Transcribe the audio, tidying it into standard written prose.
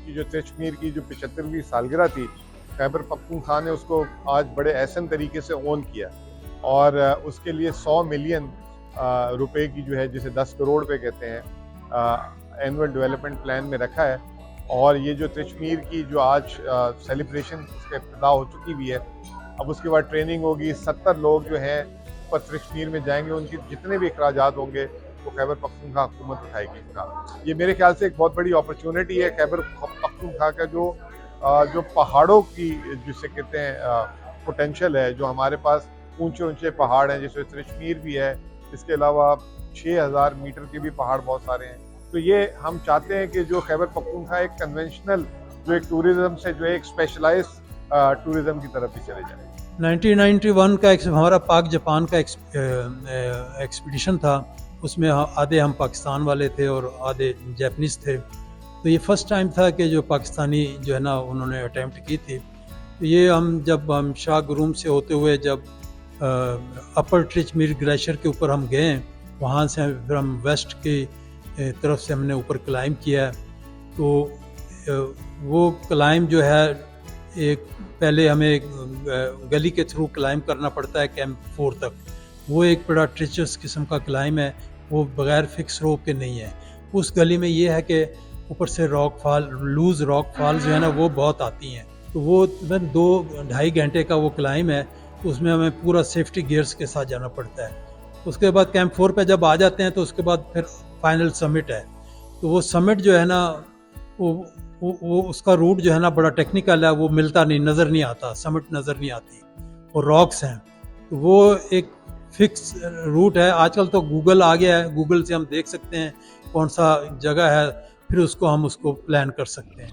उसकी जो तिरछमीर की जो 75वीं सालगिरह थी, खैबर पख्तूनख्वा ने उसको आज बड़े एहसन तरीके से ओन किया और उसके लिए 100 मिलियन रुपए की जो है, जिसे 10 करोड़ रुपए कहते हैं, एनुअल डेवलपमेंट प्लान में रखा है। और ये जो तिरछमीर की जो आज सेलिब्रेशन उसका इब्तिदा हो चुकी हुई है, अब उसके बाद ट्रेनिंग होगी। 70 लोग जो हैं पर तिरछमीर में जाएंगे, उनके जितने भी अखराजात होंगे वो खैबर पख्तूनख्वा हुकूमत उठाएगी इसका। ये मेरे ख्याल से एक बहुत बड़ी अपॉर्चुनिटी है। खैबर पख्तूनख्वा का जो पहाड़ों की जिसे कहते हैं पोटेंशियल है, जो हमारे पास ऊंचे ऊंचे पहाड़ हैं, जैसे तिरछमीर भी है, इसके अलावा 6000 मीटर के भी पहाड़ बहुत सारे हैं। तो ये हम चाहते हैं कि जो खैबर पख्तूनख्वा एक कन्वेंशनल जो एक टूरिज्म से जो एक स्पेशलाइज टूरिज्म की तरफ भी चले जाए। 1991 का एक हमारा पाक जापान का एक्सपीडिशन था, उसमें आधे हम पाकिस्तान वाले थे और आधे जापानीज़ थे। तो ये फर्स्ट टाइम था कि जो पाकिस्तानी जो है ना उन्होंने अटैम्प्ट की थी। तो ये जब हम शाह गुरूम से होते हुए जब अपर तिरछमीर ग्लेशियर के ऊपर हम गए, वहाँ से फिर हम वेस्ट की तरफ से हमने ऊपर क्लाइम किया। तो वो क्लाइम जो है एक पहले हमें गली के थ्रू क्लाइम करना पड़ता है कैंप 4 तक। वो एक बड़ा ट्रेचरस किस्म का क्लाइम है, वो बगैर फिक्स रोप के नहीं है। उस गली में ये है कि ऊपर से लूज रॉक फॉल जो है ना वो बहुत आती हैं। तो वो 2-2.5 घंटे का वो क्लाइम है, उसमें हमें पूरा सेफ्टी गियर्स के साथ जाना पड़ता है। उसके बाद कैंप 4 पे जब आ जाते हैं तो उसके बाद फिर फाइनल समिट है। तो वो समिट जो है ना वो उसका रूट जो है ना बड़ा टेक्निकल है, वो मिलता नहीं, नज़र नहीं आता, समिट नज़र नहीं आती और रॉक्स हैं। तो वो एक फिक्स रूट है। आजकल तो गूगल आ गया है, गूगल से हम देख सकते हैं कौन सा जगह है, फिर उसको हम प्लान कर सकते हैं।